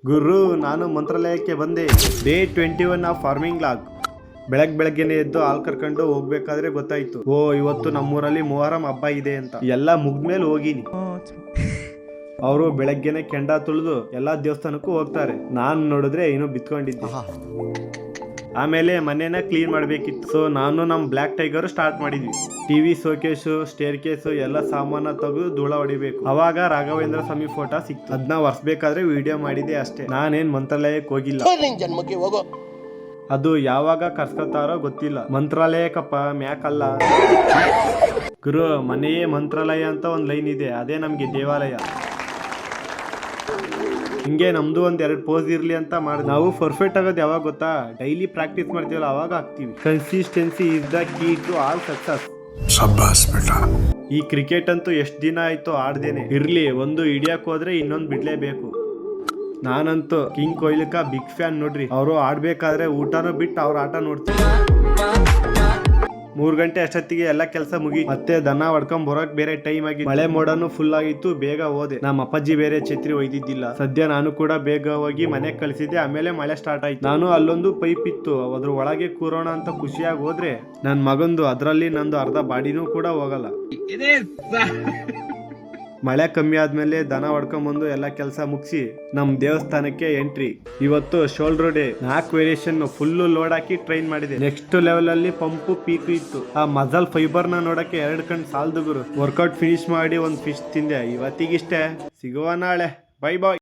ಗುರು, ನಾನು ಮಂತ್ರಾಲಯಕ್ಕೆ ಬಂದೆ. Day 21 of farming log. ಬೆಳಗ್ಗೆನೆ ಎದ್ದು ಹಾಲ್ ಕರ್ಕೊಂಡು ಹೋಗ್ಬೇಕಾದ್ರೆ ಗೊತ್ತಾಯ್ತು, ಓ ಇವತ್ತು ನಮ್ಮೂರಲ್ಲಿ ಮೊಹರಂ ಹಬ್ಬ ಇದೆ ಅಂತ. ಎಲ್ಲ ಮುಗ್ದ್ಮೇಲೆ ಹೋಗಿನಿ. ಅವರು ಬೆಳಗ್ಗೆನೆ ಕೆಂಡ ತುಳಿದು ಎಲ್ಲಾ ದೇವಸ್ಥಾನಕ್ಕೂ ಹೋಗ್ತಾರೆ. ನಾನ್ ನೋಡಿದ್ರೆ ಇನ್ನೂ ಬಿತ್ಕೊಂಡಿದ್ದೆ. ಆಮೇಲೆ ಮನೇನ ಕ್ಲೀನ್ ಮಾಡ್ಬೇಕಿತ್ತು. ಸೊ ನಾನು ನಮ್ ಬ್ಲ್ಯಾಕ್ ಟೈಗರ್ ಸ್ಟಾರ್ಟ್ ಮಾಡಿದ್ವಿ. ಟಿವಿ ಶೋಕೇಶು, ಸ್ಟೇರ್ ಕೇಸು ಎಲ್ಲ ಸಾಮಾನ ತೆಗೆದು ಧೂಳ ಹೊಡಿಬೇಕು. ಅವಾಗ ರಾಘವೇಂದ್ರ ಸ್ವಾಮಿ ಫೋಟೋ ಸಿಕ್ತು. ಅದನ್ನ ಒರ್ಸ್ಬೇಕಾದ್ರೆ ವಿಡಿಯೋ ಮಾಡಿದೆ ಅಷ್ಟೇ. ನಾನೇನ್ ಮಂತ್ರಾಲಯಕ್ಕೆ ಹೋಗಿಲ್ಲ. ಅದು ಯಾವಾಗ ಕರ್ಸ್ಕೊತಾರೋ ಗೊತ್ತಿಲ್ಲ. ಮಂತ್ರಾಲಯಕ್ಕಪ್ಪ, ಮ್ಯಾಕಲ್ಲ ಗುರು. ಮನೆಯೇ ಮಂತ್ರಾಲಯ ಅಂತ ಒಂದ್ ಲೈನ್ ಇದೆ, ಅದೇ ನಮ್ಗೆ ದೇವಾಲಯ. ಹಿಂಗೆ ನಮ್ದು ಒಂದ್ 2 ಪೋಸ್ ಇರ್ಲಿ ಅಂತ ಮಾಡಿದ್ವಿ. ನಾವು ಪರ್ಫೆಕ್ಟ್ ಆಗೋದು ಯಾವಾಗ ಗೊತ್ತಾ? ಡೈಲಿ ಪ್ರಾಕ್ಟೀಸ್ ಮಾಡ್ತೀವಲ್ಲ ಅವಾಗ ಆಗ್ತೀವಿ. Consistency is the key to all success. ಈ ಕ್ರಿಕೆಟ್ ಅಂತೂ ಎಷ್ಟು ದಿನ ಆಯ್ತು ಆಡ್ದೇನೆ. ಇರ್ಲಿ, ಒಂದು ಹಿಡಿಯಕ್ ಹೋದ್ರೆ ಇನ್ನೊಂದು ಬಿಡ್ಲೇಬೇಕು. ನಾನಂತೂ ಕಿಂಗ್ ಕೊಹ್ಲಿಕ ಬಿಗ್ ಫ್ಯಾನ್ ನೋಡ್ರಿ. ಅವರು ಆಡ್ಬೇಕಾದ್ರೆ ಊಟನೂ ಬಿಟ್ಟು ಅವ್ರ ಆಟ ನೋಡ್ತೀವಿ. 3 ಗಂಟೆ ಅಷ್ಟೊತ್ತಿಗೆ ಎಲ್ಲ ಕೆಲಸ ಮುಗಿ. ಮತ್ತೆ ದನ ಹೊಡ್ಕೊಂಡ್ ಬರೋಕ್ ಬೇರೆ ಟೈಮ್ ಆಗಿ. ಮಳೆ ಮೋಡನು ಫುಲ್ ಆಗಿತ್ತು. ಬೇಗ ಹೋದೆ. ನಮ್ಮ ಅಪ್ಪಾಜಿ ಬೇರೆ ಛತ್ರಿ ಒಯ್ದಿದ್ದಿಲ್ಲ. ಸದ್ಯ ನಾನು ಕೂಡ ಬೇಗ ಹೋಗಿ ಮನೆಗೆ ಕಳಿಸಿದ್ದೆ. ಆಮೇಲೆ ಮಳೆ ಸ್ಟಾರ್ಟ್ ಆಯ್ತು. ನಾನು ಅಲ್ಲೊಂದು ಪೈಪ್ ಇತ್ತು, ಅದ್ರ ಒಳಗೆ ಕೂರೋಣ ಅಂತ ಖುಷಿಯಾಗಿ ಹೋದ್ರೆ ನನ್ ಮಗಂದು ಅದ್ರಲ್ಲಿ ನಂದು ಅರ್ಧ ಬಾಡಿನೂ ಕೂಡ ಹೋಗಲ್ಲ. ಮಳೆ ಕಮ್ಮಿ ಆದ್ಮೇಲೆ ದನ ಹೊಡ್ಕೊಂಬಂದು ಎಲ್ಲ ಕೆಲಸ ಮುಗಿಸಿ ನಮ್ ದೇವಸ್ಥಾನಕ್ಕೆ ಎಂಟ್ರಿ. ಇವತ್ತು shoulder day. 4 variation full load ಹಾಕಿ ಟ್ರೈನ್ ಮಾಡಿದೆ. ನೆಕ್ಸ್ಟ್ ಲೆವೆಲ್ ಅಲ್ಲಿ ಪಂಪು ಪೀಕು ಇತ್ತು. ಆ ಮಜಲ್ ಫೈಬರ್ ನ ನೋಡಕ್ಕೆ 2 ಕಣ್ ಸಾಲ್ದು ಗುರು. ವರ್ಕೌಟ್ ಫಿನಿಶ್ ಮಾಡಿ ಒಂದ್ ಫಿಶ್ ತಿಂದೆ. ಇವತ್ತಿಗಿಷ್ಟೇ, ಸಿಗುವ ನಾಳೆ. ಬೈ ಬಾಯ್.